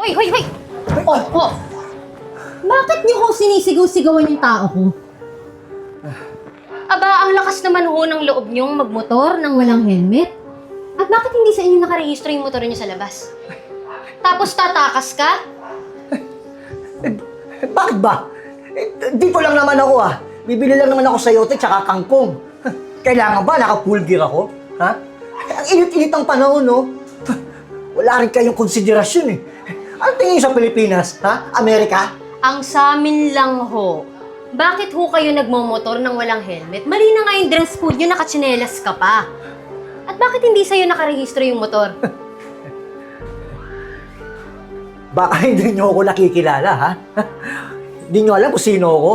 Hoy, hoy, hoy! Oh! Bakit niyo ho sinisigaw-sigawan yung tao ko? Aba, ang lakas naman ho ng loob niyong magmotor nang walang helmet. At bakit hindi sa inyo nakarehistro yung motor niyo sa labas? Tapos tatakas ka? Bakit ba? Dito lang naman ako Bibili lang naman ako sayote tsaka kangkong. Kailangan ba naka-full gear ako? Ha? Ang init-init ang panahon, no? Wala rin kayong konsiderasyon Ano tingin sa Pilipinas? Ha? Amerika? Ang sa amin lang ho. Bakit ho kayo nagmomotor nang walang helmet? Mali na nga yung dress code nyo, nakatsinelas ka pa. At bakit hindi sa'yo nakarehistro yung motor? Baka hindi nyo ako nakikilala, ha? Hindi nyo alam kung sino ako?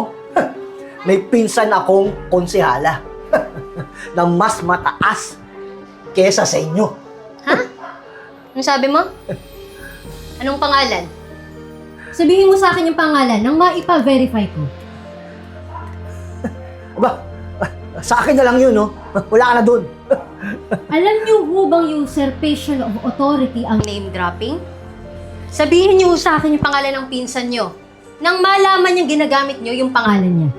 May pinsan akong konsehala na mas mataas kesa sa inyo. Ha? Anong sabi mo? Anong pangalan? Sabihin mo sa akin yung pangalan nang maipa-verify ko. Aba, sa akin na lang yun, no? Wala ka na dun. Alam niyo ho bang usurpation of authority ang name dropping? Sabihin niyo sa akin yung pangalan ng pinsan niyo nang malaman niyang ginagamit niyo yung pangalan niya.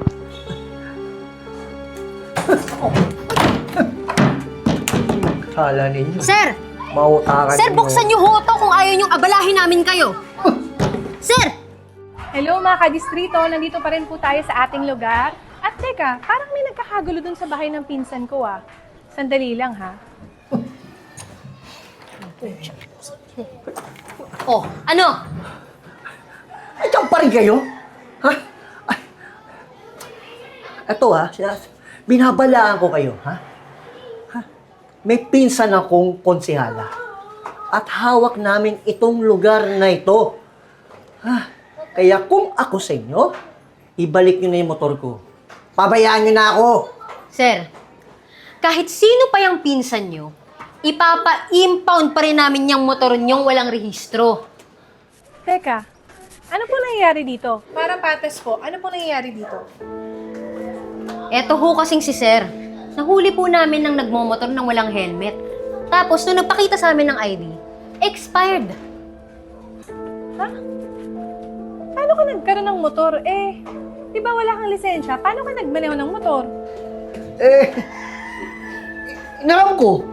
Kala ninyo. Sir! Mautakan Sir, ninyo. buksan niyo ho to kung ayaw niyong abalahin namin kayo. Sir! Hello mga kadistrito, nandito pa rin po tayo sa ating lugar. At teka, parang may nagkakagulo dun sa bahay ng pinsan ko Sandali lang ha. Oh, ano? Ikaw pa rin kayo? Ha? Ay. Ito binabalaan ko kayo, ha? May pinsan akong konsehala. At hawak namin itong lugar na ito. Kaya kung ako sa inyo, ibalik nyo na yung motor ko. Pabayaan nyo na ako. Sir, kahit sino pa yung pinsan niyo, ipapa-impound pa rin namin yung motor niyong walang rehistro. Teka, ano po nangyayari dito? Para patas po, ano po nangyayari dito? Eto ho kasing si Sir. Nahuli po namin nang nagmomotor ng walang helmet. Tapos, nung nagpakita sa amin ng ID, expired. Ha? Paano ka nagkaroon ng motor? Di ba wala kang lisensya? Paano ka nagmaneho ng motor? Inaram ko.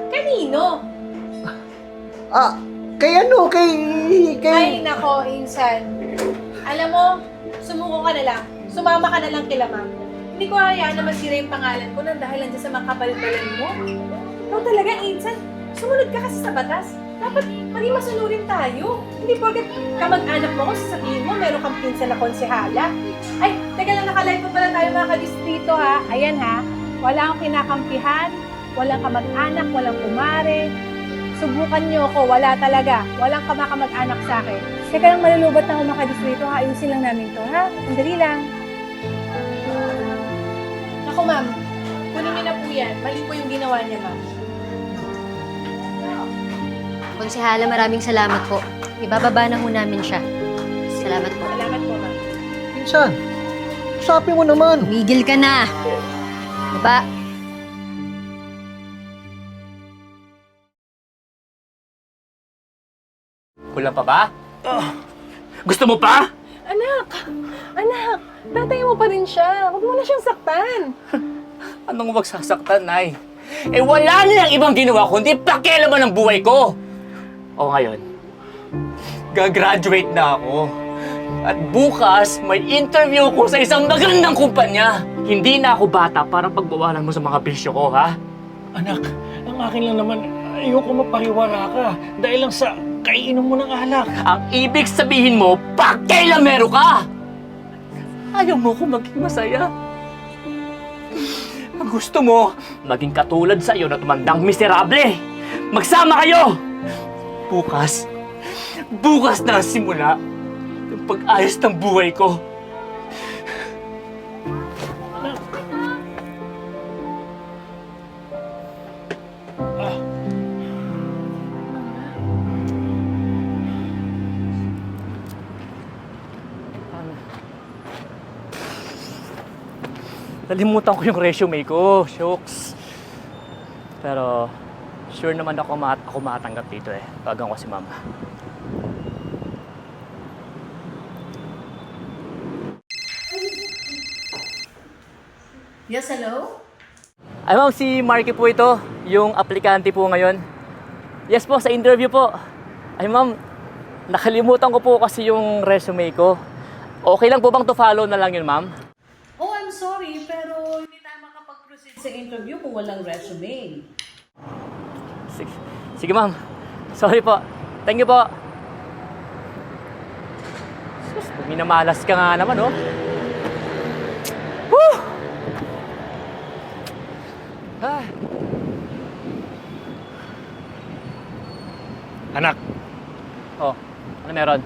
Kanino? Kay ano, Ay, nako, Insan. Alam mo, sumuko ka na lang. Sumama ka na lang kila ma'am. Hindi ko hayaan na masira yung pangalan ko nang dahil nandiyan sa mga kabalbalan mo. Ikaw talaga, Insan. Sumunod ka kasi sa batas. Dapat maging masunurin tayo. Hindi porket kamag-anak mo ko, sasabihin mo, meron kang pinsan na konsehala. Ay, teka lang, nakalive pa pala tayo mga kadistrito Ayan wala akong kinakampihan, walang kamag-anak, walang kumare. Subukan niyo ako, wala talaga. Walang kamag-anak sa akin. Teka lang, malulubat na ako mga kadistrito Ayusin lang namin to, Sandali lang. Ako, ma'am. Kunin niyo na po yan. Mali po yung ginawa niya, ma'am. Konsehala, maraming salamat po. Ibababa na ho namin siya. Salamat po. Salamat po, ma'am. Pinsan, usapin mo naman. Migil ka na. Baba. Kulang pa ba? Gusto mo pa? Anak! Tatay mo pa rin siya. Huwag mo na siyang saktan. Anong wag sasaktan, Nay? Wala nilang ibang ginawa kundi pakialaman ng buhay ko. O ngayon, gagraduate na ako. At bukas, may interview ko sa isang magandang kumpanya. Hindi na ako bata para pagbawalan mo sa mga bisyo ko, ha? Anak, ang akin lang naman, ayoko mapariwara ka dahil lang sa kaiinom mo ng alak. Ang ibig sabihin mo, pakialamero ka! Ayaw mo ko maging masaya. Ang gusto mo, maging katulad sa iyo na tumandang miserable. Magsama kayo! Bukas na simula yung pag-ayos ng buhay ko. Nalimutan ko yung resume ko, shucks. Pero, sure naman ako matanggap dito Bagang ko si Mama. Yes, hello? Ay ma'am, si Marky po ito, yung aplikante po ngayon. Yes po, sa interview po. Ay ma'am, nakalimutan ko po kasi yung resume ko. Okay lang po bang to follow na lang yun, ma'am? Oh, I'm sorry, pero hindi tayo makapag-proceed sa interview kung walang resume. Sige ma'am. Sorry po. Thank you po. Sus, minamalas ka nga naman, oh. Woo! Ah. Anak, Oh, ano meron?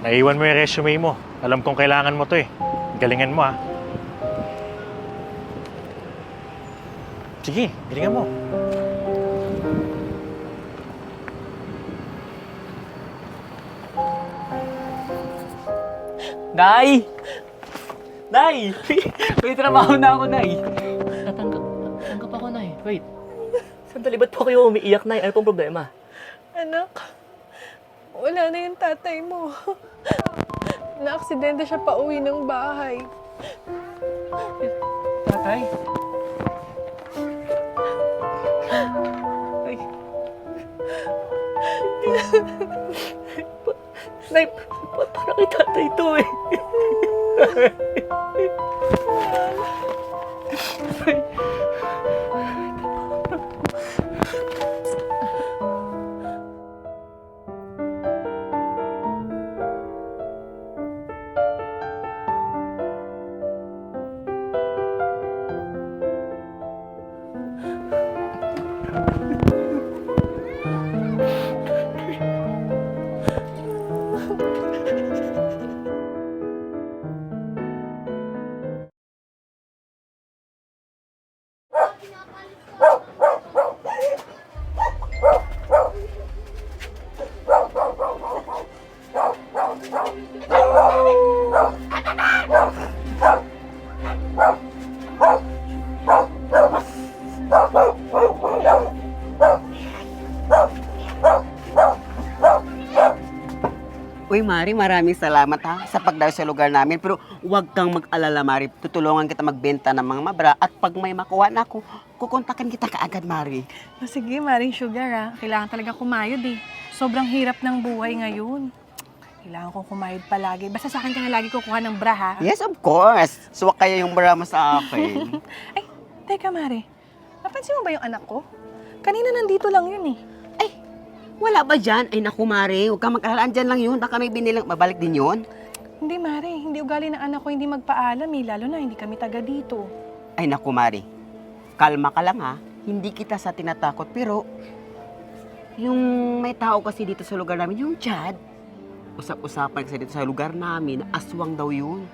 naiwan mo yung resume mo. Alam kong kailangan mo to eh. Galingan mo, ha. Sige, galingan mo. Nay! Nay! May trabaho na ako, Nay. Natanggap ako, Nay. Wait. Sandali, ba't po kayo umiiyak, Nay? Ano pong problema? Anak, wala na yung tatay mo. Na-aksidente siya pa uwi ng bahay. Tatay? Ay. Nay, parang kay tatay ito eh. Uy, Mari, maraming salamat ha sa pagdayo sa lugar namin. Pero huwag kang mag-alala, Mari. Tutulungan kita magbenta ng mga mabra at pag may makuha na ako, kukontakin kita kaagad, Mari. O sige, Maring Sugar kailangan talaga kumayod eh. Sobrang hirap ng buhay ngayon. Kailangan kong kumayod palagi. Basta sa akin ka na lagi kukuha ng bra ha. Yes, of course. Suwak kaya yung bra mo sa akin. Ay, teka Mari. Napansin mo ba yung anak ko? Kanina nandito lang yun eh. Ay, wala ba dyan? Ay, naku, Mari. Huwag kang mag-alala. Andyan lang yun. Baka may binilang mabalik din yun. Hindi Mari, hindi ugali ng anak ko hindi magpaalam eh. Lalo na hindi kami taga dito. Ay, naku, Mari. Kalma ka lang ha. Hindi kita sa tinatakot. Pero, yung may tao kasi dito sa lugar namin, yung Chad, usap-usapan kasi dito sa lugar namin, aswang daw yun.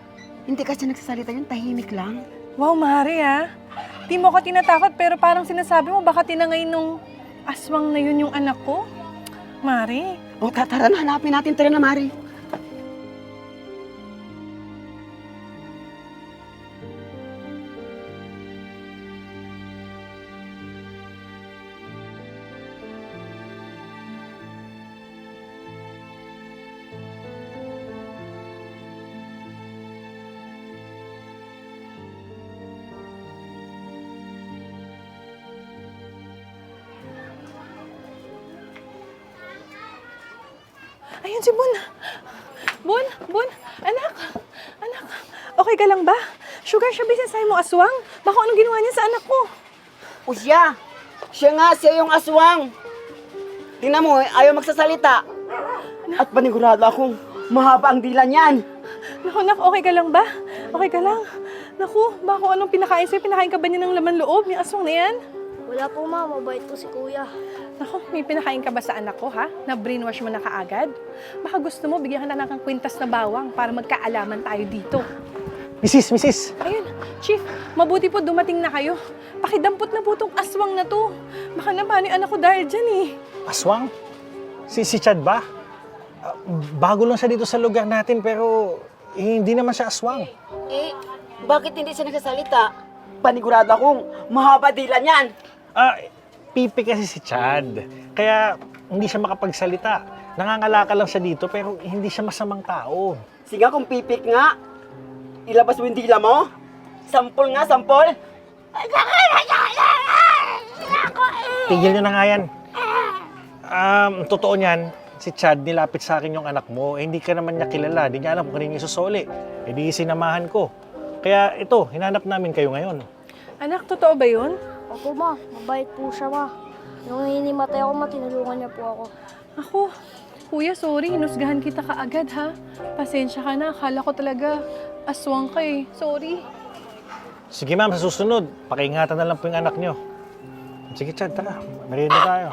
Hindi kasi nagsasalita yun, tahimik lang. Wow, Mari ha. Di mo ko tinatakot pero parang sinasabi mo baka tinangay nung aswang na yun yung anak ko. Mari. O, tara na, hanapin natin. Tara na, Mari. Ayun si Bun. Bun, anak. Okay ka lang ba? Sugar, siya bisasahin mo aswang. Baka anong ginawa niya sa anak ko? O siya. Siya yung aswang. Tingnan mo, ayaw magsasalita. At panigurado akong mahaba ang dila niyan. Naku, okay ka lang ba? Okay ka lang? Naku, baka anong pinakain sa'yo? Pinakain ka ba niya ng laman loob, yung aswang na yan? Wala po ma, mabait po si kuya. Naku, may pinakain ka ba sa anak ko, ha? Na brainwash mo na kaagad? Baka gusto mo, bigyan ka na ng kwintas na bawang para magkaalaman tayo dito. Misis! Ayun, Chief, mabuti po dumating na kayo. Pakidampot na po tong aswang na to. Baka naman yung anak ko dahil dyan eh. Aswang? Si Chad ba? Bago lang siya dito sa lugar natin pero hindi naman siya aswang. Eh, bakit hindi siya nagsasalita? Panigurado akong mahaba dila niyan. Pipi kasi si Chad. Kaya hindi siya makapagsalita. Nangangalaka lang siya dito pero hindi siya masamang tao. Sige, kung pipik nga, ilabas mo yung dila mo. Sampol nga, sampol! Tigil nyo na nga yan. Totoo niyan, si Chad nilapit sa akin yung anak mo. Hindi ka naman niya kilala. Di niya alam kung kanino isusoli. Eh di sinamahan ko. Kaya ito, hinanap namin kayo ngayon. Anak, totoo ba yun? Opo ma, mabait po siya ma. Nung hinimatay ako ma, tinulungan niya po ako. Ako, kuya, sorry. Hinusgahan kita kaagad, ha? Pasensya ka na. Akala ko talaga aswang ka eh. Sorry. Sige ma'am, sa susunod, pakiingatan na lang po yung anak nyo. Sige Chad, tara. Merienda tayo.